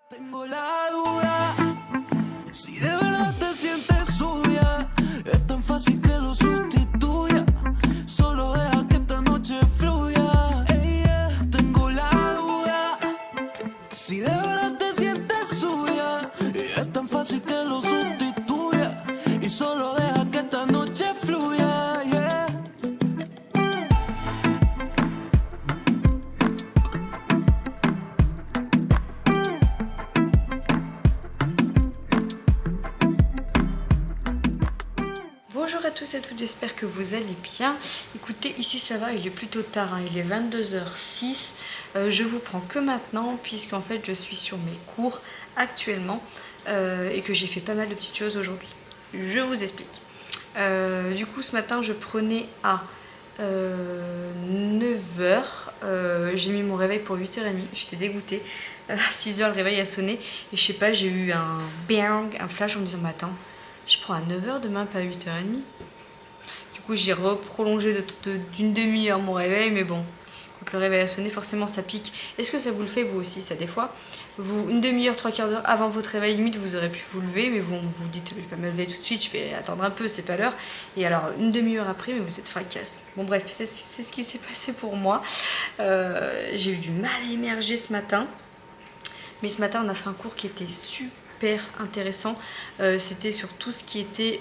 Tengo la duda, si de verdad te sientes suya, es tan fácil que lo sustituya, solo deja que esta noche fluya. Ey, yeah. Tengo la duda, si de verdad te sientes suya, es tan fácil que lo sustituya, y solo deja que esta noche fluya. Yeah. Bonjour à tous et à toutes, j'espère que vous allez bien. Écoutez, ici ça va, il est plutôt tard, hein, il est 22h06. Je vous prends que maintenant puisqu'en fait je suis sur mes cours actuellement et que j'ai fait pas mal de petites choses aujourd'hui. Je vous explique. Du coup ce matin je prenais à 9h, j'ai mis mon réveil pour 8h30, j'étais dégoûtée. À 6h le réveil a sonné et je sais pas, j'ai eu un bang, un flash en me disant mais attends, je prends à 9h demain, pas à 8h30. Du coup, j'ai reprolongé d'une demi-heure mon réveil, mais bon, quand le réveil a sonné, forcément ça pique. Est-ce que ça vous le fait vous aussi, ça des fois vous, une demi-heure, trois quarts d'heure avant votre réveil, limite vous aurez pu vous lever, mais bon, vous vous dites, je vais pas me lever tout de suite, je vais attendre un peu, c'est pas l'heure. Et alors, une demi-heure après, mais vous êtes fracasse. Bon bref, c'est ce qui s'est passé pour moi. J'ai eu du mal à émerger ce matin. Mais ce matin, on a fait un cours qui était super intéressant. C'était sur tout ce qui était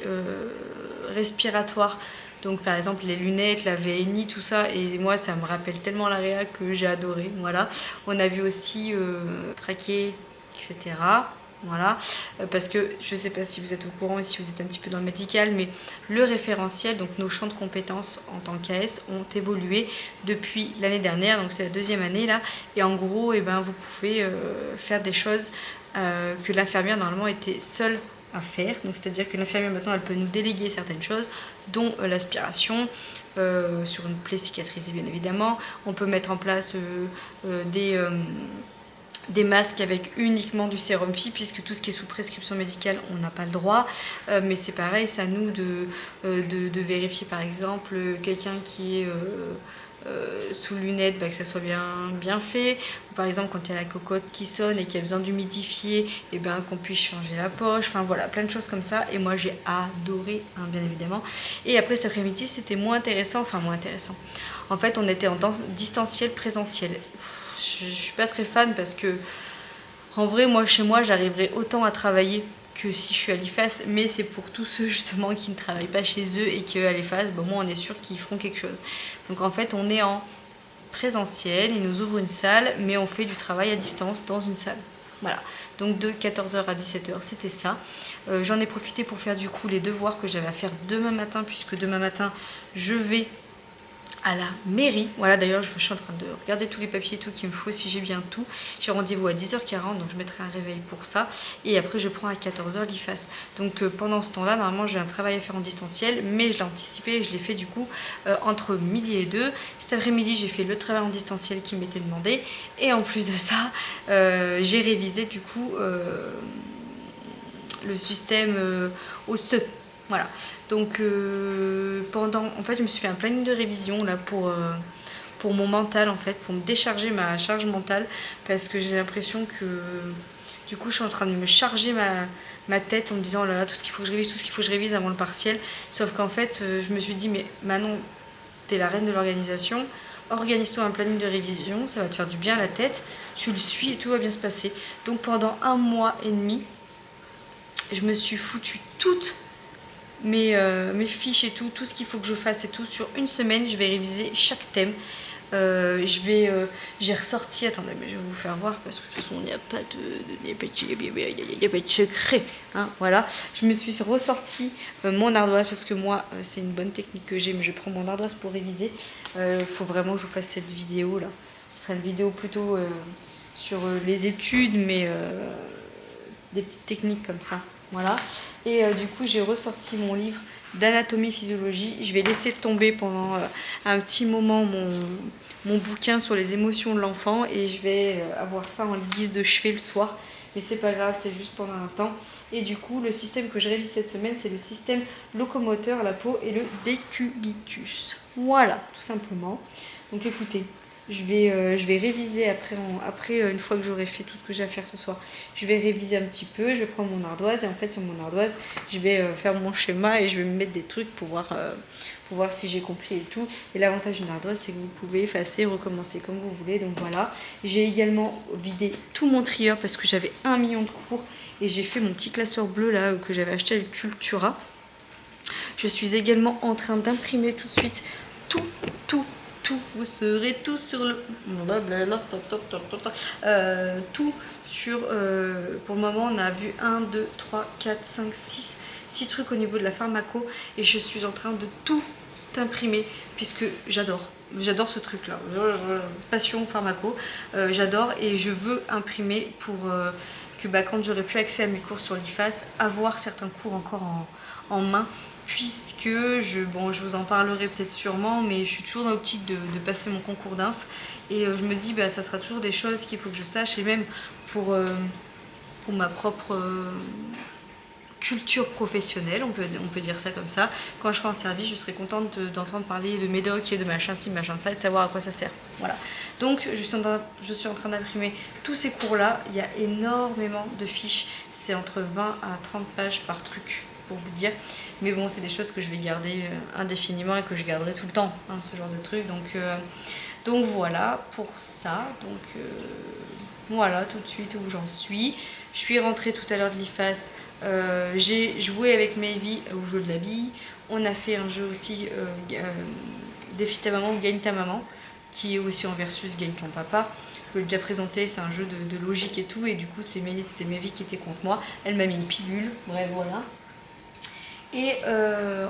respiratoire. Donc par exemple les lunettes, la VNI, tout ça. Et moi, ça me rappelle tellement la réa que j'ai adoré. Voilà. On a vu aussi trachée, etc. Voilà, parce que je ne sais pas si vous êtes au courant et si vous êtes un petit peu dans le médical, mais le référentiel, donc nos champs de compétences en tant qu'AS ont évolué depuis l'année dernière, donc c'est la deuxième année là, et en gros, eh ben, vous pouvez faire des choses que l'infirmière normalement était seule à faire, donc c'est-à-dire que l'infirmière maintenant elle peut nous déléguer certaines choses, dont l'aspiration, sur une plaie cicatrisée bien évidemment, on peut mettre en place des masques avec uniquement du sérum FI, puisque tout ce qui est sous prescription médicale, on n'a pas le droit. Mais c'est pareil, c'est à nous de vérifier par exemple quelqu'un qui est sous lunettes, que ça soit bien fait. Ou par exemple, quand il y a la cocotte qui sonne et qu'il y a besoin d'humidifier, et qu'on puisse changer la poche. Enfin voilà, plein de choses comme ça. Et moi, j'ai adoré, hein, bien évidemment. Et après cet après-midi, c'était moins intéressant. Enfin, moins intéressant. En fait, on était en distanciel présentiel. Je suis pas très fan parce que en vrai moi chez moi j'arriverai autant à travailler que si je suis à l'IFAS, mais c'est pour tous ceux justement qui ne travaillent pas chez eux et qui à l'IFAS, bon, moi on est sûr qu'ils feront quelque chose. Donc en fait on est en présentiel, ils nous ouvrent une salle mais on fait du travail à distance dans une salle. Voilà, donc de 14h à 17h, c'était ça. J'en ai profité pour faire du coup les devoirs que j'avais à faire demain matin, puisque demain matin je vais à la mairie. Voilà, d'ailleurs je suis en train de regarder tous les papiers et tout qu'il me faut, si j'ai bien tout. J'ai rendez-vous à 10h40, donc je mettrai un réveil pour ça. Et après je prends à 14h l'IFAS. Donc pendant ce temps-là, normalement j'ai un travail à faire en distanciel, mais je l'ai anticipé et je l'ai fait du coup entre midi et 2. Cet après-midi j'ai fait le travail en distanciel qui m'était demandé. Et en plus de ça, j'ai révisé du coup le système au CE. Voilà, donc en fait je me suis fait un planning de révision là pour mon mental en fait, pour me décharger ma charge mentale, parce que j'ai l'impression que du coup je suis en train de me charger ma tête en me disant oh là là, tout ce qu'il faut que je révise, tout ce qu'il faut que je révise avant le partiel, sauf qu'en fait je me suis dit mais Manon, t'es la reine de l'organisation, organise-toi un planning de révision, ça va te faire du bien à la tête, tu le suis et tout va bien se passer. Donc pendant 1 mois et demi, je me suis foutu toute mes fiches et tout ce qu'il faut que je fasse et tout sur une semaine. Je vais réviser chaque thème. J'ai ressorti, attendez, mais je vais vous faire voir parce que de toute façon il n'y a pas de secret, hein, voilà. Je me suis ressorti mon ardoise parce que moi c'est une bonne technique que j'ai, mais je prends mon ardoise pour réviser. Faut vraiment que je vous fasse cette vidéo là. Ce sera une vidéo plutôt sur les études, mais des petites techniques comme ça. Voilà, et du coup j'ai ressorti mon livre d'anatomie physiologie. Je vais laisser tomber pendant un petit moment mon bouquin sur les émotions de l'enfant et je vais avoir ça en guise de chevet le soir, mais c'est pas grave, c'est juste pendant un temps. Et du coup le système que je révise cette semaine, c'est le système locomoteur, la peau et le décubitus. Voilà, tout simplement. Donc écoutez, je vais réviser après une fois que j'aurai fait tout ce que j'ai à faire ce soir. Je vais réviser un petit peu, je vais prendre mon ardoise et en fait sur mon ardoise, je vais faire mon schéma et je vais me mettre des trucs pour voir si j'ai compris et tout. Et l'avantage d'une ardoise, c'est que vous pouvez effacer, recommencer comme vous voulez. Donc voilà. J'ai également vidé tout mon trieur parce que j'avais 1 million de cours et j'ai fait mon petit classeur bleu là que j'avais acheté avec Cultura. Je suis également en train d'imprimer tout de suite tout. Vous serez tous sur le... tout sur... pour le moment, on a vu 1, 2, 3, 4, 5, 6 trucs au niveau de la pharmaco. Et je suis en train de tout imprimer puisque j'adore. J'adore ce truc-là. Passion pharmaco. J'adore et je veux imprimer pour que quand j'aurai plus accès à mes cours sur l'IFAS, avoir certains cours encore en main. Puisque je vous en parlerai peut-être sûrement, mais je suis toujours dans l'optique de passer mon concours d'inf et je me dis ça sera toujours des choses qu'il faut que je sache et même pour ma propre culture professionnelle, on peut dire ça comme ça. Quand je serai en service, je serai contente d'entendre parler de médoc et de machin ci, machin ça et de savoir à quoi ça sert. Voilà. Donc je suis en train d'imprimer tous ces cours-là. Il y a énormément de fiches, c'est entre 20 à 30 pages par truc, pour vous dire. Mais bon, c'est des choses que je vais garder indéfiniment et que je garderai tout le temps, hein, ce genre de truc. Donc voilà pour ça. Donc voilà tout de suite où j'en suis. Je suis rentrée tout à l'heure de l'IFAS. J'ai joué avec Mayvi au jeu de la bille. On a fait un jeu aussi, Défie ta maman ou Gagne ta maman, qui est aussi en versus Gagne ton papa. Je l'ai déjà présenté, c'est un jeu de logique et tout. Et du coup, c'était Mayvi qui était contre moi. Elle m'a mis une pilule. Bref, voilà. Et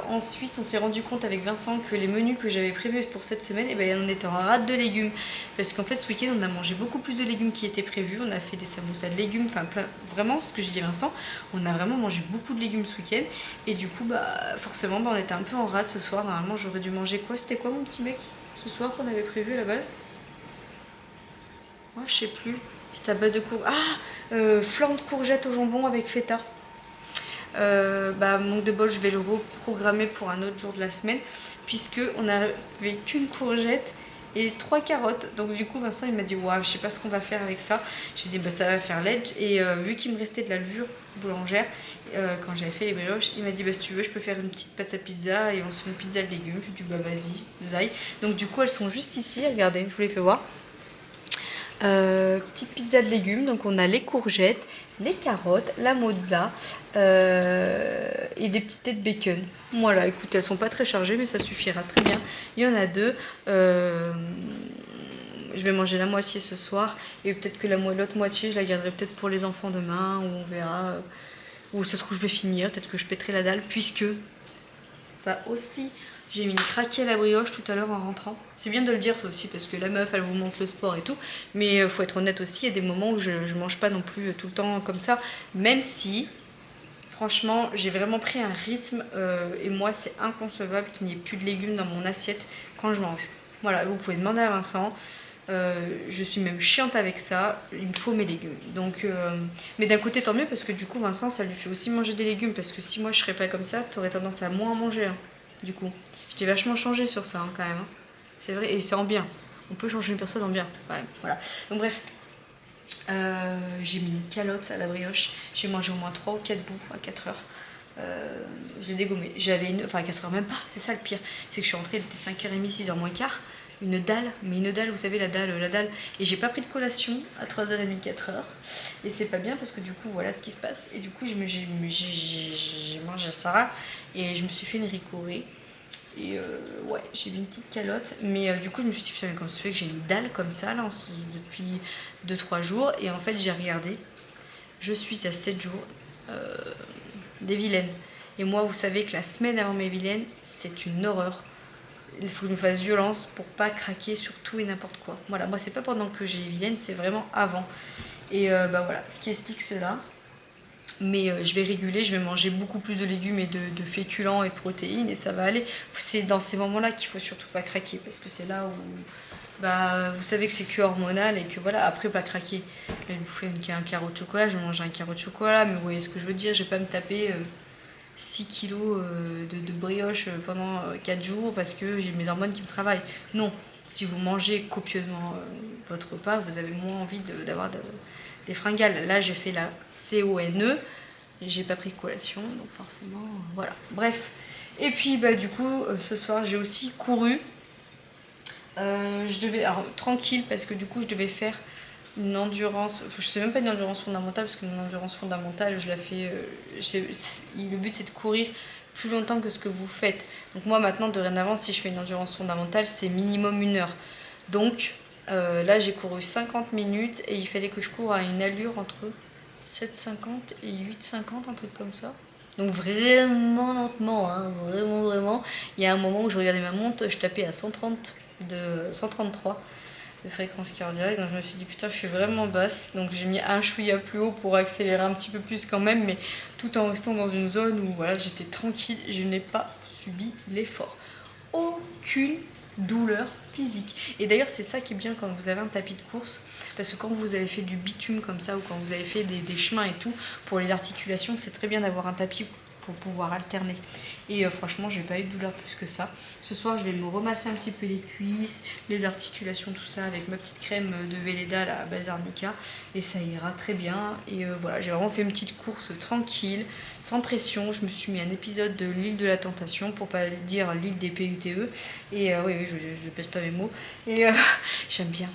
ensuite, on s'est rendu compte avec Vincent que les menus que j'avais prévus pour cette semaine, on était en rate de légumes. Parce qu'en fait, ce week-end, on a mangé beaucoup plus de légumes qui étaient prévus. On a fait des samoussas de légumes, enfin plein. Vraiment, ce que j'ai dit à Vincent, on a vraiment mangé beaucoup de légumes ce week-end. Et du coup, forcément, on était un peu en rate ce soir. Normalement, j'aurais dû manger quoi? C'était quoi, mon petit mec, ce soir qu'on avait prévu à la base? Moi, je sais plus. C'était à base de flan de courgettes au jambon avec feta. Manque de bol, je vais le reprogrammer pour un autre jour de la semaine puisque on n'avait qu'une courgette et 3 carottes. Donc du coup Vincent il m'a dit waouh, je sais pas ce qu'on va faire avec ça. J'ai dit ça va faire l'edge et vu qu'il me restait de la levure boulangère quand j'avais fait les brioches, il m'a dit si tu veux je peux faire une petite pâte à pizza et on se fait une pizza de légumes. J'ai dit vas-y, zaï. Donc du coup elles sont juste ici, regardez, je vous les fais voir. Petite pizza de légumes, donc on a les courgettes, les carottes, la mozza et des petites têtes de bacon. Voilà, écoutez, elles sont pas très chargées mais ça suffira très bien. Il y en a 2. Je vais manger la moitié ce soir et peut-être que l'autre moitié je la garderai peut-être pour les enfants demain ou on verra. Ou ça se trouve je vais finir, peut-être que je pèterai la dalle puisque ça aussi... J'ai mis une craquée à la brioche tout à l'heure en rentrant. C'est bien de le dire ça aussi parce que la meuf elle vous montre le sport et tout. Mais faut être honnête aussi, il y a des moments où je mange pas non plus tout le temps comme ça. Même si, franchement, j'ai vraiment pris un rythme et moi c'est inconcevable qu'il n'y ait plus de légumes dans mon assiette quand je mange. Voilà, vous pouvez demander à Vincent. Je suis même chiante avec ça, il me faut mes légumes. Donc, mais d'un côté tant mieux parce que du coup Vincent ça lui fait aussi manger des légumes parce que si moi je serais pas comme ça, t'aurais tendance à moins en manger hein, du coup. J'ai vachement changé sur ça hein, quand même. Hein. C'est vrai, et c'est en bien. On peut changer une personne en bien. Ouais, voilà. Donc bref, j'ai mis une calotte à la brioche. J'ai mangé au moins 3 ou 4 bouts à 4 heures. Je l'ai dégommé. J'avais enfin à 4 heures même pas. C'est ça le pire. C'est que je suis rentrée, il était 5h30, 6h moins quart. Une dalle, mais une dalle, vous savez, la dalle. Et j'ai pas pris de collation à 3h30, 4h. Et c'est pas bien parce que du coup, voilà ce qui se passe. Et du coup, j'ai mangé ça. Et je me suis fait une ricorée. Et ouais, j'ai mis une petite calotte. Mais du coup, je me suis dit, putain, mais comment ça fait que j'ai une dalle comme ça, là, depuis 2-3 jours. Et en fait, j'ai regardé. Je suis à 7 jours des Vilaines. Et moi, vous savez que la semaine avant mes Vilaines, c'est une horreur. Il faut que je me fasse violence pour pas craquer sur tout et n'importe quoi. Voilà, moi, c'est pas pendant que j'ai les Vilaines, c'est vraiment avant. Et voilà, ce qui explique cela. Mais je vais réguler, je vais manger beaucoup plus de légumes et de féculents et de protéines et ça va aller. C'est dans ces moments-là qu'il faut surtout pas craquer parce que c'est là où vous savez que c'est que hormonal et que voilà, après pas craquer. Je vais bouffer un carreau de chocolat, je vais manger un carreau de chocolat, mais vous voyez ce que je veux dire, je vais pas me taper 6 kilos de brioche pendant 4 jours parce que j'ai mes hormones qui me travaillent. Non, si vous mangez copieusement votre repas, vous avez moins envie d'avoir des fringales. Là, j'ai fait la CONE, j'ai pas pris de collation, donc forcément, voilà. Bref. Et puis, du coup, ce soir, j'ai aussi couru. Je devais, alors tranquille, parce que du coup, je devais faire une endurance, je sais même pas une endurance fondamentale, parce qu'une endurance fondamentale, je la fais, le but c'est de courir plus longtemps que ce que vous faites. Donc moi maintenant, dorénavant, si je fais une endurance fondamentale, c'est minimum 1 heure. Donc là, j'ai couru 50 minutes et il fallait que je cours à une allure entre 7,50 et 8,50, un truc comme ça. Donc vraiment lentement, hein, vraiment. Il y a un moment où je regardais ma montre, je tapais à 133 de fréquence cardiaque. Donc je me suis dit putain, je suis vraiment basse. Donc j'ai mis un chouïa plus haut pour accélérer un petit peu plus quand même, mais tout en restant dans une zone où voilà, j'étais tranquille. Je n'ai pas subi l'effort. Aucune douleur physique. Et d'ailleurs, c'est ça qui est bien quand vous avez un tapis de course, parce que quand vous avez fait du bitume comme ça, ou quand vous avez fait des chemins et tout, pour les articulations, c'est très bien d'avoir un tapis pour pouvoir alterner. Et franchement, j'ai pas eu de douleur plus que ça. Ce soir, je vais me remasser un petit peu les cuisses, les articulations, tout ça, avec ma petite crème de Velleda, la base arnica, et ça ira très bien. Et voilà, j'ai vraiment fait une petite course tranquille, sans pression. Je me suis mis un épisode de l'île de la tentation, pour pas dire l'île des PUTE. Et oui, je pèse pas mes mots. Et j'aime bien,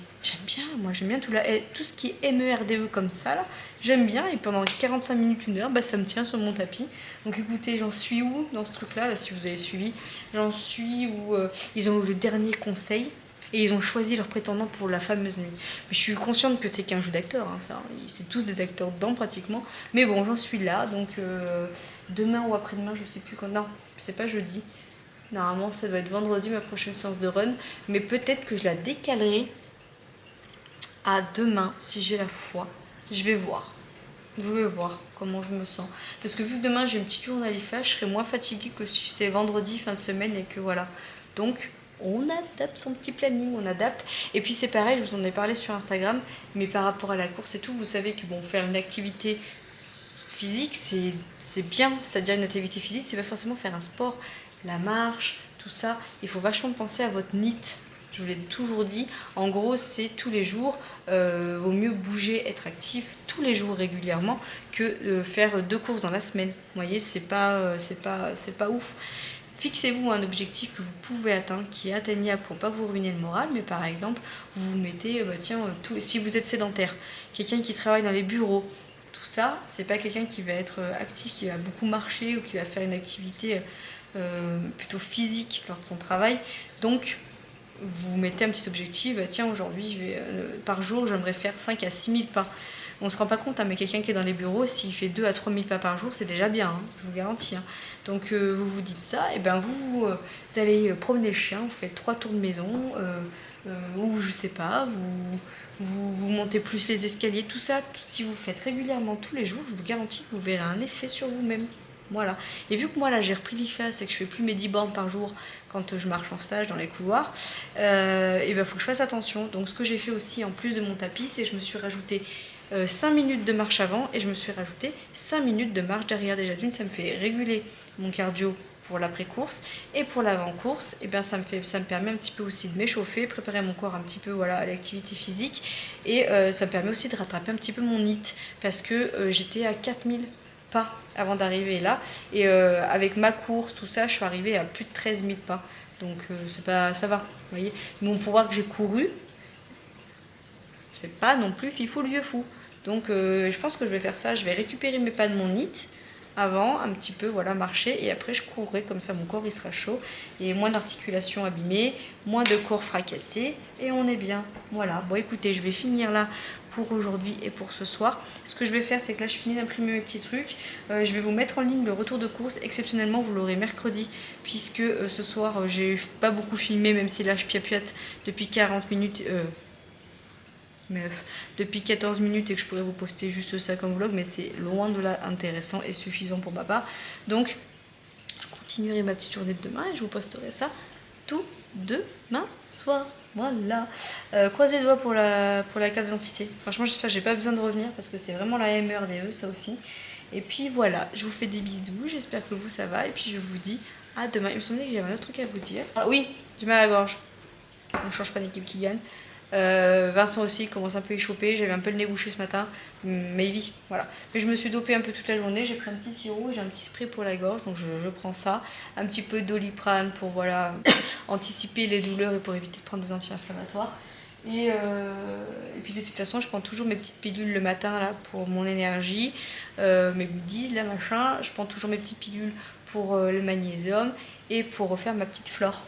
moi j'aime bien tout ce qui est MERDE comme ça là. J'aime bien, et pendant 45 minutes, 1 heure, ça me tient sur mon tapis. Donc écoutez, j'en suis où dans ce truc-là, là, si vous avez suivi? J'en suis où ils ont eu le dernier conseil et ils ont choisi leur prétendant pour la fameuse nuit. Mais je suis consciente que c'est qu'un jeu d'acteurs, hein, ça. C'est tous des acteurs dedans pratiquement. Mais bon, j'en suis là, donc demain ou après-demain, je sais plus quand. Non, c'est pas jeudi. Normalement, ça doit être vendredi, ma prochaine séance de run. Mais peut-être que je la décalerai à demain, si j'ai la foi. Je vais voir comment je me sens. Parce que vu que demain j'ai une petite journée à l'IFA, je serai moins fatiguée que si c'est vendredi, fin de semaine, et que voilà. Donc, on adapte son petit planning, on adapte. Et puis c'est pareil, je vous en ai parlé sur Instagram, mais par rapport à la course et tout, vous savez que bon, faire une activité physique, c'est bien. C'est-à-dire une activité physique, c'est pas forcément faire un sport. La marche, tout ça, il faut vachement penser à votre NEAT. Je vous l'ai toujours dit, en gros c'est tous les jours, vaut mieux bouger, être actif tous les jours régulièrement que faire 2 courses dans la semaine. Vous voyez, c'est pas ouf. Fixez-vous un objectif que vous pouvez atteindre, qui est atteignable pour ne pas vous ruiner le moral, mais par exemple, vous vous mettez, si vous êtes sédentaire, quelqu'un qui travaille dans les bureaux, tout ça, c'est pas quelqu'un qui va être actif, qui va beaucoup marcher ou qui va faire une activité plutôt physique lors de son travail. Donc, vous mettez un petit objectif, tiens aujourd'hui par jour j'aimerais faire 5 à 6 000 pas. On ne se rend pas compte, hein, mais quelqu'un qui est dans les bureaux, s'il fait 2 à 3 000 pas par jour, c'est déjà bien, hein, je vous garantis. Hein. Donc vous vous dites ça, et ben vous allez promener le chien, vous faites 3 tours de maison, ou je sais pas, vous montez plus les escaliers, tout ça. Si vous faites régulièrement tous les jours, je vous garantis que vous verrez un effet sur vous-même. Voilà. Et vu que moi là j'ai repris l'IFAS et que je fais plus mes 10 bornes par jour quand je marche en stage dans les couloirs, et ben faut que je fasse attention. Donc ce que j'ai fait aussi en plus de mon tapis, c'est que je me suis rajouté 5 minutes de marche avant et je me suis rajouté 5 minutes de marche derrière. Déjà d'une, ça me fait réguler mon cardio pour l'après-course, et pour l'avant-course, et ben ça me permet un petit peu aussi de m'échauffer, préparer mon corps un petit peu voilà, à l'activité physique, et ça me permet aussi de rattraper un petit peu mon NEAT, parce que j'étais à 4000 pas avant d'arriver là, et avec ma course, tout ça, je suis arrivée à plus de 13 000 pas, donc ça va, vous voyez. Bon, pour voir que j'ai couru, c'est pas non plus fifou lieu fou, donc je pense que je vais faire ça, je vais récupérer mes pas de mon NEAT avant, un petit peu, voilà, marcher, et après je courrai, comme ça mon corps il sera chaud, et moins d'articulations abîmées, moins de corps fracassés, et on est bien, voilà. Bon écoutez, je vais finir là pour aujourd'hui et pour ce soir. Ce que je vais faire, c'est que là je finis d'imprimer mes petits trucs, je vais vous mettre en ligne le retour de course, exceptionnellement vous l'aurez mercredi, puisque ce soir j'ai pas beaucoup filmé, même si là je piapiate depuis 40 minutes, depuis 14 minutes, et que je pourrais vous poster juste ça comme vlog, mais c'est loin de là intéressant et suffisant pour ma part. Donc je continuerai ma petite journée de demain et je vous posterai ça tout demain soir. Voilà, croisez les doigts pour la carte d'identité. Franchement j'espère que j'ai pas besoin de revenir, parce que c'est vraiment la MERDE ça aussi. Et puis voilà, je vous fais des bisous, j'espère que vous ça va, et puis je vous dis à demain. Il me semblait que j'avais un autre truc à vous dire. Ah, oui, j'ai mal à la gorge. On ne change pas d'équipe qui gagne. Vincent aussi commence un peu échauffé, j'avais un peu le nez bouché ce matin, mais il vit, voilà. Mais je me suis dopée un peu toute la journée, j'ai pris un petit sirop, j'ai un petit spray pour la gorge, donc je prends ça. Un petit peu d'Oliprane pour voilà, anticiper les douleurs et pour éviter de prendre des anti-inflammatoires. Et puis de toute façon, je prends toujours mes petites pilules le matin là, pour mon énergie, mes goodies, là machin. Je prends toujours mes petites pilules pour le magnésium et pour refaire ma petite flore.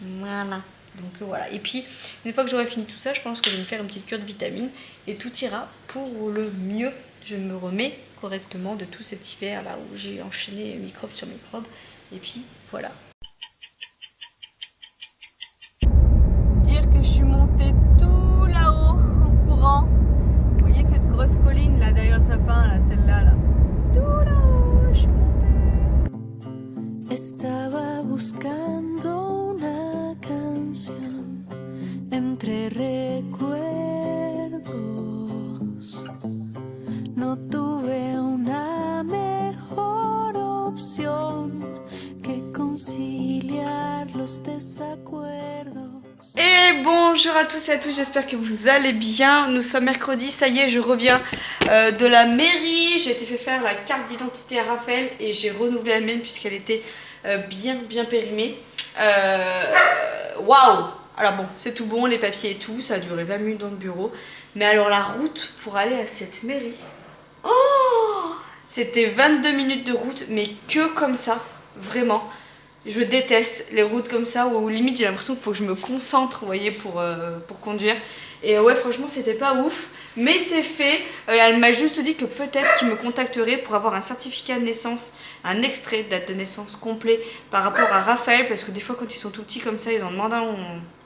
Voilà. Donc voilà. Et puis, une fois que j'aurai fini tout ça, je pense que je vais me faire une petite cure de vitamines et tout ira pour le mieux. Je me remets correctement de tout cet hiver là où j'ai enchaîné microbe sur microbe. Et puis voilà. Dire que je suis montée tout là-haut en courant. Vous voyez cette grosse colline là derrière le sapin, là, celle-là, là. Tout là-haut, je suis montée. Estaba buscando una canción entre recuerdos. No tuve una mejor opción que conciliar los desacuerdos. Et bonjour à tous et à tous, j'espère que vous allez bien. Nous sommes mercredi, ça y est, je reviens de la mairie. J'ai été fait faire la carte d'identité à Raphaël et j'ai renouvelé la mienne puisqu'elle était bien périmée. Waouh! Alors bon, c'est tout bon, les papiers et tout, ça a duré 20 minutes dans le bureau. Mais alors la route pour aller à cette mairie, oh, c'était 22 minutes de route, mais que comme ça, vraiment. Je déteste les routes comme ça où limite j'ai l'impression qu'il faut que je me concentre, vous voyez, pour conduire. Et ouais, franchement, c'était pas ouf, mais c'est fait. Elle m'a juste dit que peut-être qu'il me contacterait pour avoir un certificat de naissance, un extrait de date de naissance complet par rapport à Raphaël, parce que des fois, quand ils sont tout petits comme ça, ils en demandent un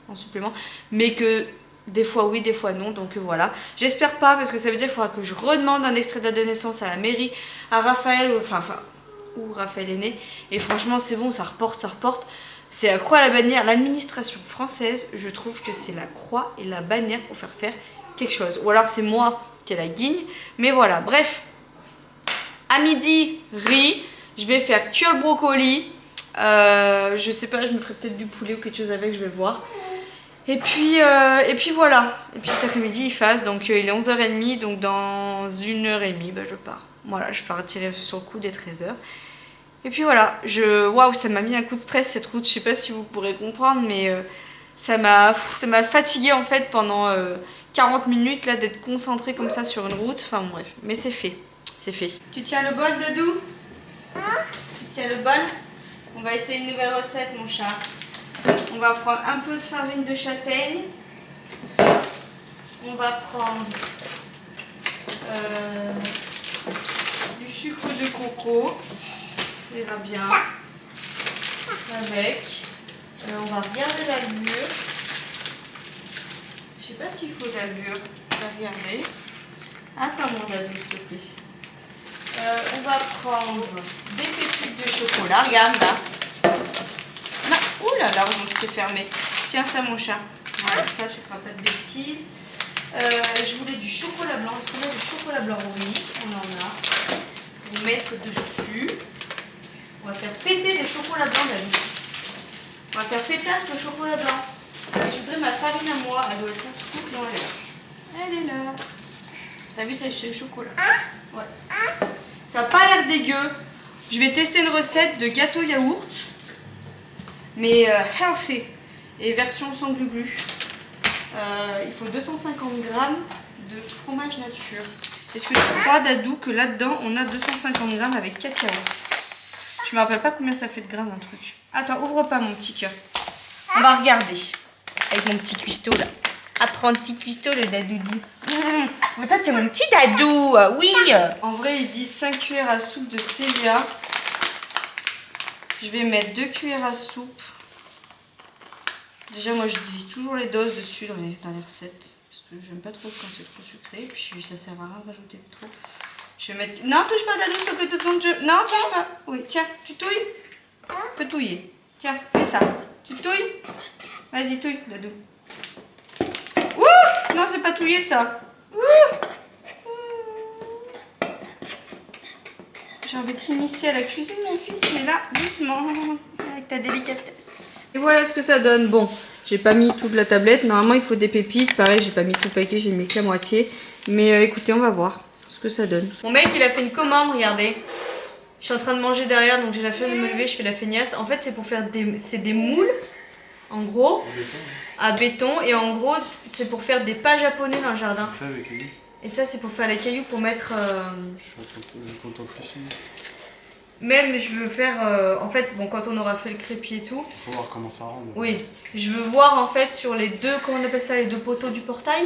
en supplément, mais que des fois oui, des fois non, donc voilà. J'espère pas, parce que ça veut dire qu'il faudra que je redemande un extrait de date de naissance à la mairie, à Raphaël, où Raphaël est né, et franchement c'est bon, ça reporte. C'est la croix à la bannière. L'administration française, je trouve que c'est la croix et la bannière pour faire quelque chose. Ou alors c'est moi qui ai la guigne, mais voilà, bref. À midi, riz, je vais faire cuire le brocoli, je sais pas, je me ferai peut-être du poulet ou quelque chose avec, je vais voir. Et puis voilà, et puis cet après-midi il fasse, donc il est 11h30, donc dans 1h30 bah, je pars. Voilà, je pars tirer sur le coup des 13h. Et puis voilà, waouh, ça m'a mis un coup de stress cette route, je sais pas si vous pourrez comprendre, mais ça m'a fatiguée en fait pendant 40 minutes là d'être concentrée comme ça sur une route, enfin bref, mais c'est fait, c'est fait. Tu tiens le bol, Dadou? Tu tiens le bol? On va essayer une nouvelle recette, mon chat. On va prendre un peu de farine de châtaigne. On va prendre du sucre de coco. Ça ira bien. Avec. On va regarder la levure. Je sais pas s'il faut de la levure. On va regarder. Attends mon Dadou, s'il te plaît. On va prendre des pépites de chocolat. Regarde là. Non, ouh là là, c'était fermé. Tiens ça mon chat. Voilà, ça tu feras pas de bêtises. Je voulais du chocolat blanc. Est-ce qu'on a du chocolat blanc? Oui, on en a. Pour mettre dessus. On va faire péter des chocolats blancs, David. On va faire pétasse le chocolat blanc. Et je voudrais ma farine à moi. Elle doit être en dessous. Non, elle est là. Elle est là. T'as vu, c'est le chocolat. Ouais. Ça n'a pas l'air dégueu. Je vais tester une recette de gâteau yaourt. Mais healthy. Et version sans glu-glu. Il faut 250 g de fromage nature. Est-ce que tu crois, Dadou, que là-dedans, on a 250 g avec 4 yaourts? Je me rappelle pas combien ça fait de grammes un truc. Attends, ouvre pas mon petit cœur. On va regarder. Avec mon petit cuistot là. Apprends petit cuistot le Dadou dit. Mais toi t'es mon petit Dadou, oui. En vrai il dit 5 cuillères à soupe de stevia. Je vais mettre 2 cuillères à soupe. Déjà moi je divise toujours les doses dessus dans les recettes. Parce que j'aime pas trop quand c'est trop sucré. Puis ça sert à rien de rajouter trop. Je vais mettre... Non, touche pas Dadou, s'il te plaît, 2 secondes. Non, touche pas. Oui, tiens, tu touilles? Tu peux touiller. Tiens, fais ça. Tu touilles? Vas-y, touille, Dadou. Ouh! Non, c'est pas touiller ça. J'ai envie de t'initier à la cuisine, mon fils, mais là, doucement, avec ta délicatesse. Et voilà ce que ça donne. Bon, J'ai pas mis toute la tablette. Normalement, il faut des pépites. Pareil, j'ai pas mis tout le paquet, j'ai mis que la moitié. Mais écoutez, on va voir ce que ça donne. Mon mec, il a fait une commande, regardez. Je suis en train de manger derrière, donc j'ai la flemme de me lever, je fais la feignasse. En fait, c'est pour faire des moules, en gros, à béton. Et en gros, c'est pour faire des pas japonais dans le jardin. Ça avec lui. Et ça, c'est pour faire les cailloux, pour mettre... Je suis content de piscine. Même, je veux faire... en fait, bon, quand on aura fait le crépi et tout... Faut voir comment ça rend. Oui, je veux voir, en fait, sur les deux... Comment on appelle ça? Les deux poteaux du portail.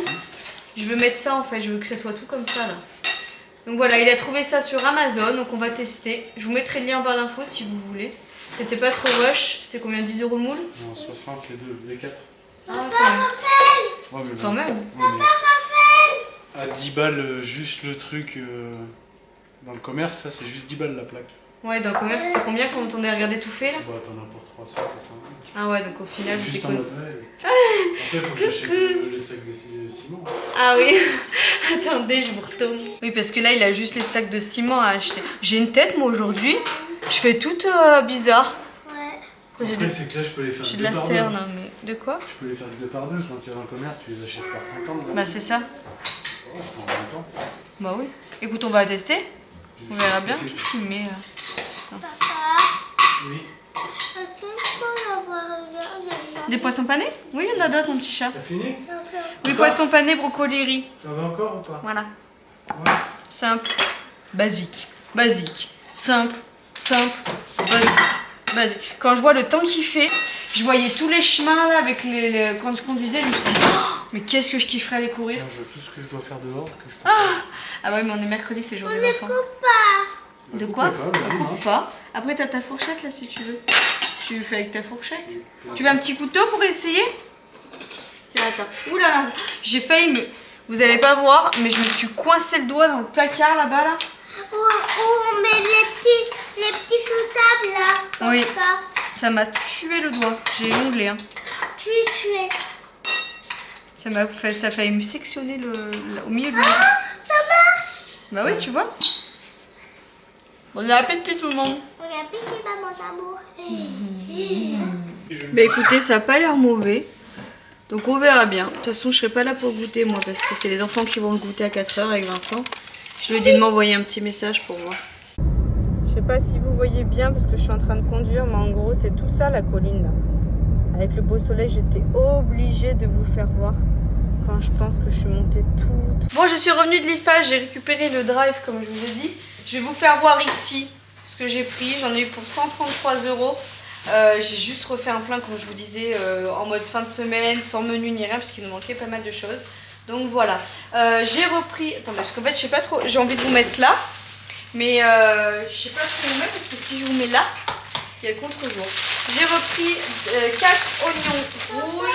Je veux mettre ça, en fait. Je veux que ça soit tout comme ça, là. Donc voilà, il a trouvé ça sur Amazon, donc on va tester. Je vous mettrai le lien en barre d'infos si vous voulez. C'était pas trop rush. C'était combien? 10 € le moule? Non, 60 les deux, les 4. Ah, quand même. Ouais, mais Quand même. Ouais, mais à 10 balles, juste le truc dans le commerce, ça c'est juste 10 balles la plaque. Ouais, dans le commerce, c'était combien quand on a regardé tout fait là? Bah, t'en as pour 300, 400. Ah ouais, donc au final, Juste c'était en quoi? mode, ouais. Après, faut que j'achète les sacs de ciment. Ah oui. Attendez, je me retourne. Oui, parce que là, il a juste les sacs de ciment à acheter. J'ai une tête, moi, aujourd'hui. Je fais toute bizarre. Ouais. Après, c'est que là, je peux les faire J'ai de deux la par cerne, deux. hein, mais de quoi? Je peux les faire 2 par 2. Quand tu vas dans le commerce, tu les achètes par 50. Là. Bah, c'est ça. Ouais, je prends en même temps. Bah oui. Écoute, on va la tester. On verra bien. Qu'est-ce qu'il met Papa, Oui. est-ce qu'on peut avoir un Des poissons panés? Oui, il y en a d'autres, mon petit chat. T'as fini? Oui, poissons panés, brocoli, riz. T'en veux encore ou pas? Voilà. Ouais. Simple, basique, basique, simple, simple, basique, basique. Quand je vois le temps qu'il fait, je voyais tous les chemins là avec quand je conduisais, je me suis dit, oh, mais qu'est-ce que je kifferais aller courir. Non, je veux tout ce que je dois faire dehors. Que je peux faire. Ah bah oui, mais on est mercredi, c'est jour des enfants. pas. De Bah, quoi? coupez pas, vas-y, Coupe mange. pas. Après, t'as ta fourchette là si tu veux. Tu fais avec ta fourchette. Tu veux un petit couteau pour essayer? Tiens, attends. Ouh là là, j'ai failli me... Vous allez pas voir, mais je me suis coincé le doigt dans le placard là-bas là. Où on met les petits sous-tables là. Comme Oui. ça. Ça m'a tué le doigt. J'ai jonglé hein. Tu es. Ça a failli me sectionner au milieu de Ah, ça marche. Bah oui, tu vois. Bon appétit tout le monde. On a piqué maman d'amour. Bah écoutez, ça a pas l'air mauvais. Donc on verra bien. De toute façon, je serai pas là pour le goûter moi parce que c'est les enfants qui vont le goûter à 4 h avec Vincent. Je lui ai dit de m'envoyer un petit message pour voir. Je sais pas si vous voyez bien parce que je suis en train de conduire, mais en gros, c'est tout ça la colline là. Avec le beau soleil, j'étais obligée de vous faire voir quand je pense que je suis montée tout. Bon, je suis revenue de l'IFA, j'ai récupéré le drive comme je vous ai dit. Je vais vous faire voir ici ce que j'ai pris. J'en ai eu pour 133 €. J'ai juste refait un plein, comme je vous disais, en mode fin de semaine, sans menu ni rien, parce qu'il nous manquait pas mal de choses. Donc voilà. J'ai repris... Attendez, parce qu'en fait, je sais pas trop... J'ai envie de vous mettre là. Mais je sais pas trop vous mettre, parce que si je vous mets là, il y a le contre-jour. J'ai repris 4 oignons rouges.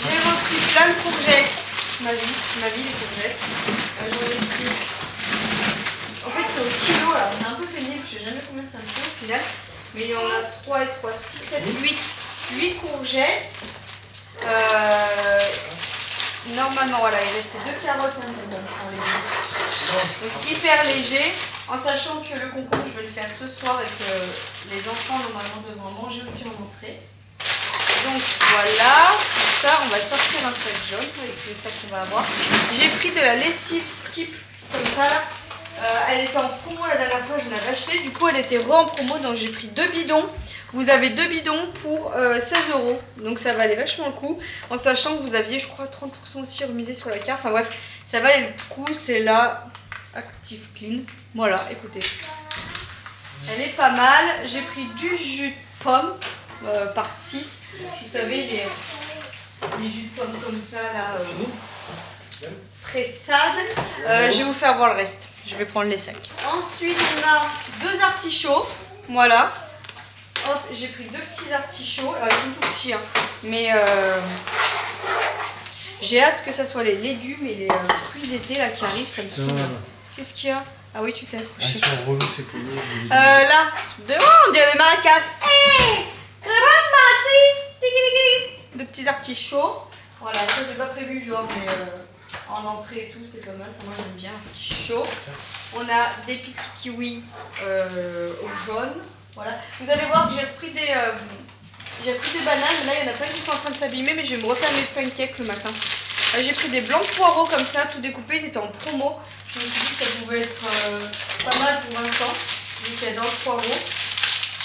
J'ai repris plein de courgettes. Ma vie, les courgettes. J'en ai pris... En fait, c'est au kilo, alors c'est un peu pénible, je sais jamais combien ça me fait au final. Mais il y en a 3 et 3, 6, 7, 8 courgettes. Normalement, voilà, il restait 2 carottes pour les deux. Donc hyper léger, en sachant que le concombre, je vais le faire ce soir et que les enfants, normalement, devront manger aussi en entrée. Donc voilà, pour ça, on va sortir un sac jaune avec les sacs qu'on va avoir. J'ai pris de la lessive Skip, comme ça là. Elle était en promo la dernière fois, je l'avais acheté. Du coup, elle était en promo, donc j'ai pris 2 bidons. Vous avez 2 bidons pour 16 €. Donc ça valait vachement le coup. En sachant que vous aviez, je crois, 30% aussi remisé sur la carte. Enfin bref, ça valait le coup. C'est la Active Clean. Voilà, écoutez. Elle est pas mal. J'ai pris du jus de pomme par 6. Vous savez, les jus de pomme comme ça, là. Pressade. Je vais vous faire voir le reste. Je vais prendre les sacs. Ensuite, on a 2 artichauts. Voilà. Hop, j'ai pris 2 petits artichauts. Alors, ils sont tout petits, hein. Mais j'ai hâte que ça soit les légumes et les fruits d'été là qui arrivent. Ça me saoule. Qu'est-ce qu'il y a? Ah oui, tu t'es accroché. Ils sont relous ces poignets. Là, devant, on dirait des maracas. Hey, de petits artichauts. Voilà, ça c'est pas prévu, genre, mais en entrée et tout, c'est pas mal. Enfin, moi j'aime bien artichaut. On a des petits kiwis au jaune. Voilà. Vous allez voir que j'ai repris J'ai pris des bananes, là il y en a plein qui sont en train de s'abîmer, mais je vais me refaire mes pancakes le matin. J'ai pris des blancs de poireaux comme ça, tout découpés, ils étaient en promo. Je me suis dit que ça pouvait être pas mal pour Vincent, vu qu'il y a dans le poireau.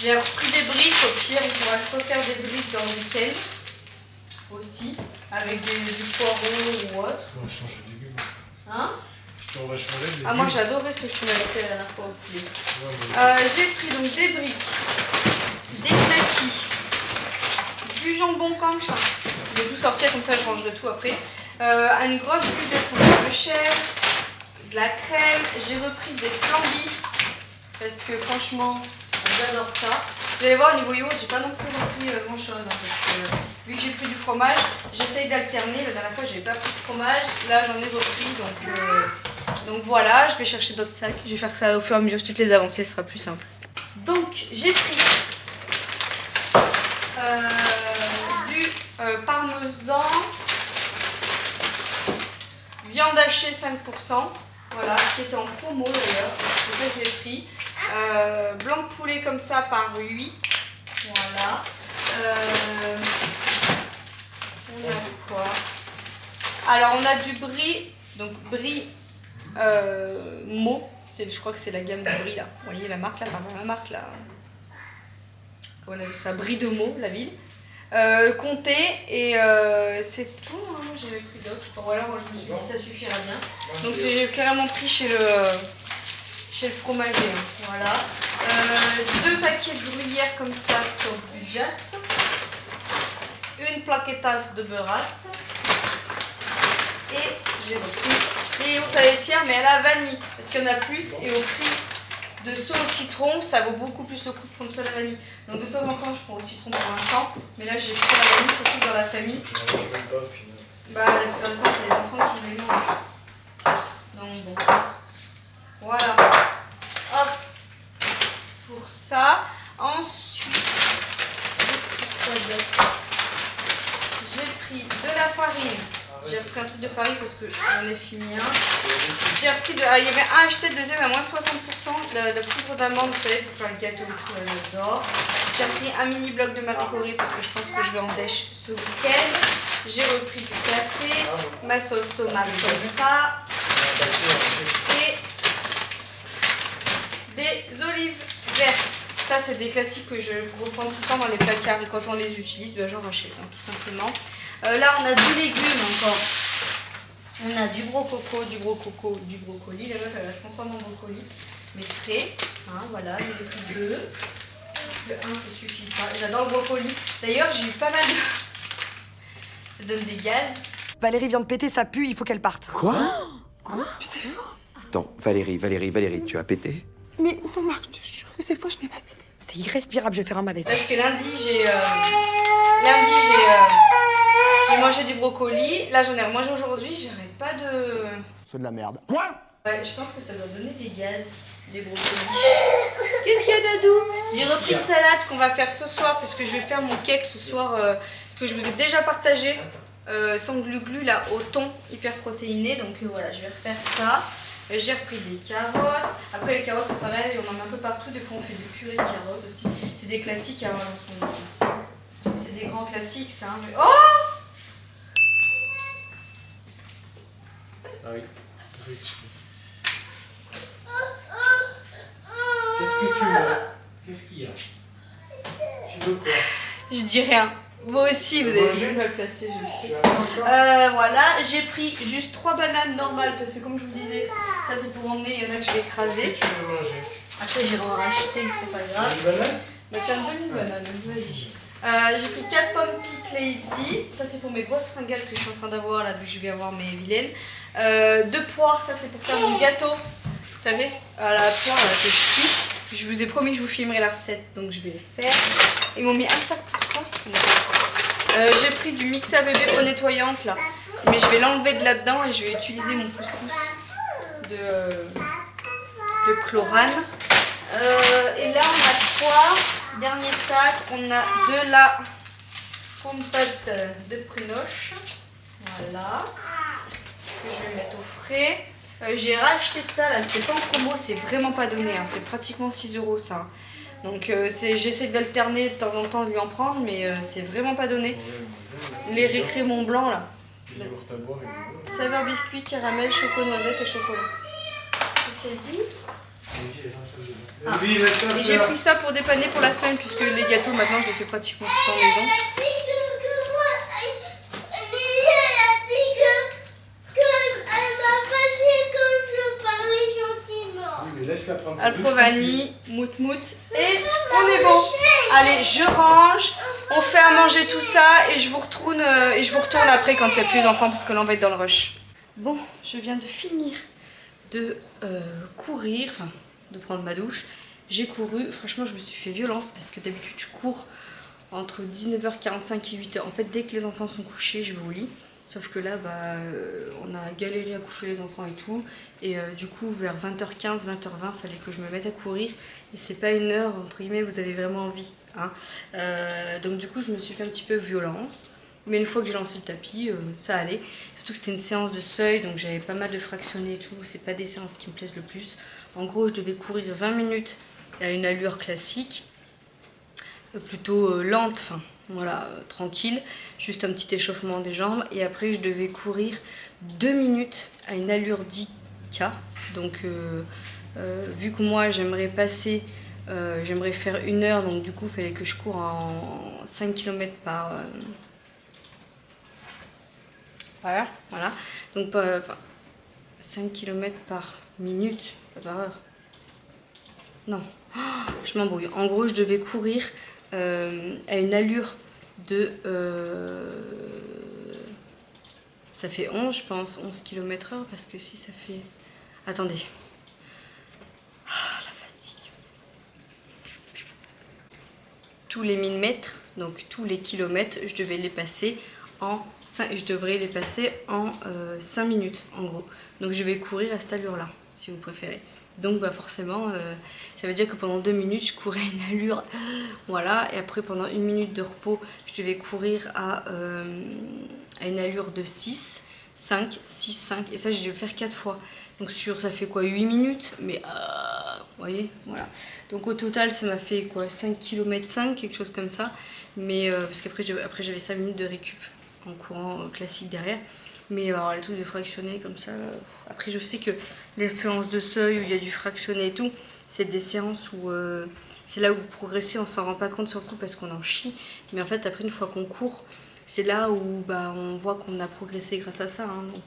J'ai repris des briques, au pire on pourra se refaire des briques dans le week-end aussi, avec du poireau ou autre. On va changer de légumes. Hein? On va changer de légumes. Ah moi j'adorais ce que tu m'avais fait la dernière fois au poulet. J'ai pris donc des briques, des knackis, du jambon cancha. Je vais tout sortir comme ça je rangerai tout après. Une grosse bulle de fromage de chèvre, de la crème. J'ai repris des flambis parce que franchement j'adore ça. Vous allez voir au niveau yaourt j'ai pas non plus repris grand chose hein, parce que vu que j'ai pris du fromage j'essaye d'alterner. La dernière fois j'avais pas pris de fromage, là j'en ai repris donc voilà, je vais chercher d'autres sacs. Je vais faire ça au fur et à mesure, je vais te les avancer, ce sera plus simple. Donc j'ai pris du parmesan, viande hachée 5%, voilà, qui était en promo d'ailleurs, c'est ça que j'ai pris. Blanc de poulet comme ça par 8, voilà. On a quoi? Alors on a du brie, donc brie Meaux, je crois que c'est la gamme de brie là. Vous voyez la marque là, la marque là. Comment on appelle ça? Brie de Meaux, la ville. Comté et c'est tout, hein. J'avais pris d'autres. Voilà, moi je me suis dit ça suffira bien. Donc j'ai carrément pris chez le fromager. Hein. Voilà. 2 paquets de gruyère comme ça, comme jazz. Une plaquetasse de beurrasse. Et j'ai repris les yaourts à laitière mais à la vanille parce qu'il y en a plus et au prix de ceux au citron ça vaut beaucoup plus le coup de prendre ceux à la vanille. Donc de temps en temps je prends au citron pour l'instant mais là j'ai pris la vanille surtout dans la famille. Je ne mange même pas au final. Bah la plupart du temps c'est les enfants qui les mangent. Donc bon. Voilà. Hop. Pour ça. Ensuite j'ai pris de la farine. J'ai repris un truc de farine parce que j'en ai fini un. J'ai repris il y avait un acheté, le deuxième à moins 60%. La poudre d'amande, vous savez, pour faire le gâteau et tout, j'adore. J'ai repris un mini bloc de Marie parce que je pense que je vais en dèche ce week-end. J'ai repris du café, ma sauce tomate comme ça. Et des olives vertes. Ça, c'est des classiques que je reprends tout le temps dans les placards et quand on les utilise, ben, j'en rachète, hein, tout simplement. Là, on a du légume encore. On a du brococo, du brocoli. La meuf, elle va se transformer en brocoli, mais frais. Hein, voilà, il est plus bleu. Le 1, ça suffit pas. J'adore le brocoli. D'ailleurs, j'ai eu pas mal de... Ça donne des gaz. Valérie vient de péter, ça pue, il faut qu'elle parte. Quoi? Quoi? C'est faux. Attends, Valérie, tu as pété? Mais non, Marc, je te jure que c'est faux, je n'ai pas pété. C'est irrespirable, je vais faire un malaise. Parce que lundi, j'ai mangé du brocoli. Là, j'en ai remangé aujourd'hui. J'arrête pas de... C'est de la merde. Quoi? Ouais, je pense que ça doit donner des gaz, les brocolis. Qu'est-ce qu'il y a, Dadou? J'ai repris une salade qu'on va faire ce soir, parce que je vais faire mon cake ce soir, que je vous ai déjà partagé. Sans glu-glu, là, au thon, hyper protéiné. Donc voilà, je vais refaire ça. J'ai repris des carottes. Après, les carottes, c'est pareil, on en met un peu partout. Des fois, on fait des purées de carottes aussi. C'est des classiques, hein, c'est des grands classiques, ça. Hein. Oh! Ah oui. Qu'est-ce que tu veux? Qu'est-ce qu'il y a? Tu veux quoi? Je dis rien. Vous aussi, vous avez juste mal placé, je le sais. Voilà, j'ai pris juste 3 bananes normales parce que comme je vous disais, ça c'est pour emmener, il y en a que je vais écraser. Qu'est-ce que tu veux manger? Après j'irai en racheter, c'est pas grave. Une banane? Bah tiens, donne une banane, vas-y. J'ai pris 4 pommes Pit Lady, ça c'est pour mes grosses fringales que je suis en train d'avoir là, vu que je vais avoir mes vilaines. 2 poires, ça c'est pour faire mon gâteau, vous savez, à la poire là, que je kiffe. Je vous ai promis que je vous filmerai la recette, donc je vais les faire. Ils m'ont mis un sac pour ça. J'ai pris du mix à bébé eau nettoyante là, mais je vais l'enlever de là-dedans et je vais utiliser mon pouce-pouce de chlorane. Et là on a quoi? Dernier sac, on a de la compote de prinoche, voilà, que je vais mettre au frais. J'ai racheté de ça là, c'était pas en promo, c'est vraiment pas donné, hein. C'est pratiquement 6 € ça. Donc j'essaie d'alterner de temps en temps, lui en prendre, mais c'est vraiment pas donné. Les récrés Mont Blanc là. Saveur biscuit, caramel, chocolat noisette et chocolat. Qu'est-ce qu'elle dit? Et j'ai pris ça pour dépanner pour la semaine, puisque les gâteaux maintenant je les fais pratiquement tout en maison. Alpro vanille, mout mout, et on est bon. Allez, je range, on fait à manger tout ça et je vous retourne après quand il n'y a plus les enfants parce que là on va être dans le rush. Bon, je viens de finir de courir, enfin de prendre ma douche. J'ai couru, franchement je me suis fait violence parce que d'habitude je cours entre 19h45 et 8h. En fait dès que les enfants sont couchés je vais au lit. Sauf que là, on a galéré à coucher les enfants et tout. Et du coup, vers 20h15, 20h20, il fallait que je me mette à courir. Et c'est pas une heure, entre guillemets, vous avez vraiment envie. Hein. Donc du coup, je me suis fait un petit peu violence. Mais une fois que j'ai lancé le tapis, ça allait. Surtout que c'était une séance de seuil, donc j'avais pas mal de fractionnés et tout. C'est pas des séances qui me plaisent le plus. En gros, je devais courir 20 minutes à une allure classique. Plutôt lente, enfin... Voilà, tranquille, juste un petit échauffement des jambes. Et après, je devais courir 2 minutes à une allure 10K. Donc, vu que moi, j'aimerais faire 1 heure. Donc, du coup, il fallait que je cours en 5 km par heure. Voilà. Donc, 5 km par minute, pas par heure. Non, je m'embrouille. En gros, je devais courir... à une allure de ça fait 11 je pense, 11 km/h parce que si ça fait... Attendez. La fatigue. Tous les 1000 mètres, donc tous les kilomètres, je devrais les passer en 5 minutes en gros. Donc je vais courir à cette allure là, si vous préférez. Donc forcément, ça veut dire que pendant 2 minutes, je courais à une allure, voilà, et après pendant 1 minute de repos, je devais courir à une allure de 6, 5, 6, 5, et ça je devais faire 4 fois. Donc ça fait quoi, 8 minutes, mais vous voyez, voilà. Donc au total, ça m'a fait quoi, 5 km 5, quelque chose comme ça, mais parce qu'après j'avais 5 minutes de récup en courant classique derrière. Mais alors les trucs de fractionner comme ça, après je sais que les séances de seuil où il y a du fractionné et tout, c'est des séances où c'est là où vous progressez, on s'en rend pas compte sur le coup parce qu'on en chie. Mais en fait après une fois qu'on court, c'est là où on voit qu'on a progressé grâce à ça. Hein, donc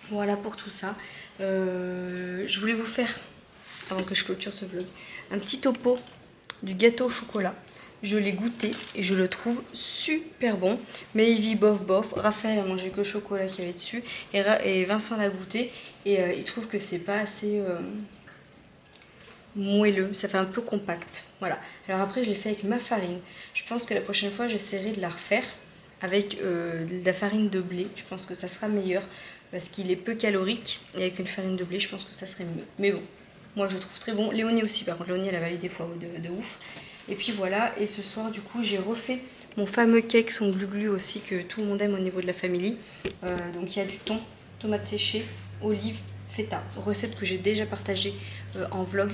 voilà pour tout ça. Je voulais vous faire, avant que je clôture ce vlog, un petit topo du gâteau au chocolat. Je l'ai goûté et je le trouve super bon. Mais Evie bof bof. Raphaël a mangé que le chocolat qu'il y avait dessus. Et Vincent l'a goûté. Et il trouve que c'est pas assez moelleux. Ça fait un peu compact. Voilà. Alors après, je l'ai fait avec ma farine. Je pense que la prochaine fois, j'essaierai de la refaire avec de la farine de blé. Je pense que ça sera meilleur. Parce qu'il est peu calorique. Et avec une farine de blé, je pense que ça serait mieux. Mais bon, moi je le trouve très bon. Léonie aussi. Par contre, Léonie, elle a validé des fois de ouf. Et puis voilà, et ce soir du coup j'ai refait mon fameux cake son glu-glu aussi que tout le monde aime au niveau de la famille. Donc il y a du thon, tomates séchées, olives, feta. Recette que j'ai déjà partagée en vlog.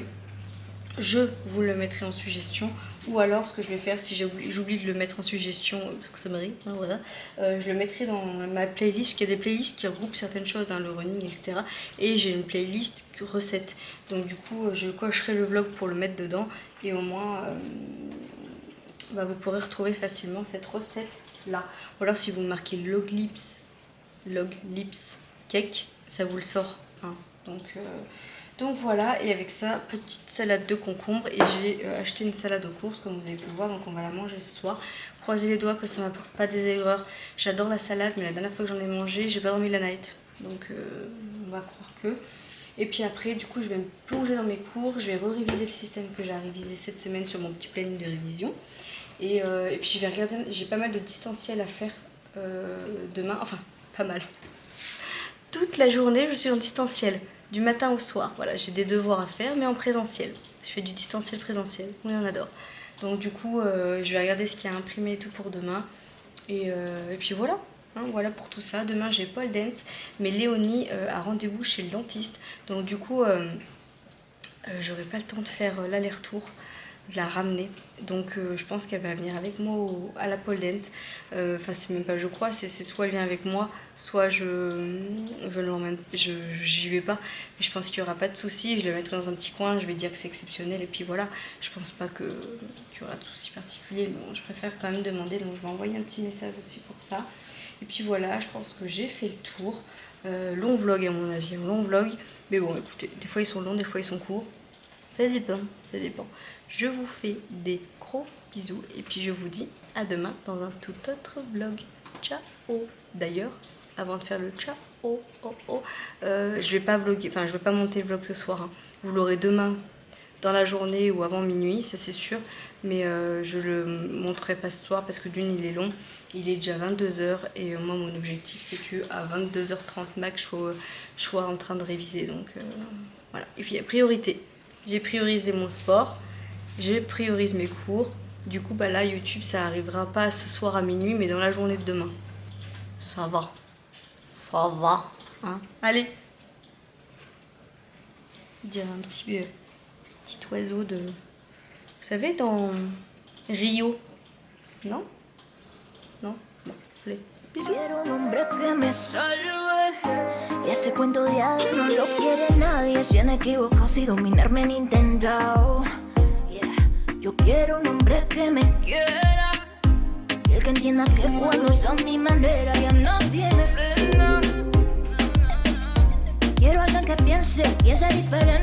Je vous le mettrai en suggestion. Ou alors ce que je vais faire, si j'oublie de le mettre en suggestion, parce que ça m'arrive, hein, voilà, je le mettrai dans ma playlist, parce qu'il y a des playlists qui regroupent certaines choses, hein, le running, etc. Et j'ai une playlist recettes. Donc du coup, je cocherai le vlog pour le mettre dedans. Et au moins, vous pourrez retrouver facilement cette recette-là. Ou alors si vous marquez log lips cake, ça vous le sort. Hein. Donc voilà, et avec ça, petite salade de concombre. Et j'ai acheté une salade aux courses, comme vous avez pu le voir, donc on va la manger ce soir. Croisez les doigts que ça ne m'apporte pas des erreurs. J'adore la salade, mais la dernière fois que j'en ai mangé, j'ai pas dormi la night. Donc on va croire que... Et puis après, du coup, je vais me plonger dans mes cours. Je vais réviser le système que j'ai révisé cette semaine sur mon petit planning de révision. Et puis je vais regarder, j'ai pas mal de distanciel à faire demain. Enfin, pas mal. Toute la journée, je suis en distanciel. Du matin au soir, voilà, j'ai des devoirs à faire, mais en présentiel. Je fais du distanciel présentiel, oui, on adore. Donc du coup, je vais regarder ce qu'il y a imprimé et tout pour demain. Et puis voilà, hein, voilà pour tout ça. Demain, j'ai pole dance, mais Léonie a rendez-vous chez le dentiste. Donc du coup, j'aurai pas le temps de faire l'aller-retour, de la ramener. Donc je pense qu'elle va venir avec moi à la pole dance. Enfin c'est même pas je crois, c'est soit elle vient avec moi, soit je l'emmène, j'y vais pas. Mais je pense qu'il y aura pas de souci, je la mettrai dans un petit coin, je vais dire que c'est exceptionnel et puis voilà. Je pense pas qu'il y aura de soucis particuliers, mais bon, je préfère quand même demander, donc je vais envoyer un petit message aussi pour ça. Et puis voilà, je pense que j'ai fait le tour. Long vlog à mon avis, un long vlog. Mais bon écoutez, des fois ils sont longs, des fois ils sont courts. Ça dépend, ça dépend. Je vous fais des gros bisous et puis je vous dis à demain dans un tout autre vlog. Ciao. D'ailleurs, avant de faire le ciao, je vais pas vlogger, enfin je vais pas monter le vlog ce soir. Hein. Vous l'aurez demain dans la journée ou avant minuit, ça c'est sûr. Mais je le montrerai pas ce soir parce que d'une il est long. Il est déjà 22h et moi mon objectif c'est que à 22h30 max je sois en train de réviser. Donc voilà. Et puis il y a priorité. J'ai priorisé mon sport. Je priorise mes cours. Du coup, bah là, YouTube, ça arrivera pas ce soir à minuit, mais dans la journée de demain. Ça va. Ça va. Hein. Allez. Je dirais un petit oiseau de... Vous savez, dans Rio. Non? Non? Bon, allez. Bisous. Quiero un hombre que me salve. Y ese cuento de hadas no lo quiere nadie. Si han equivocado, si dominarme han intentado. Yeah. Yo quiero un hombre que me quiera. Y el que entienda que cuando está a mi manera ya no tiene freno. Quiero alguien que piense diferente.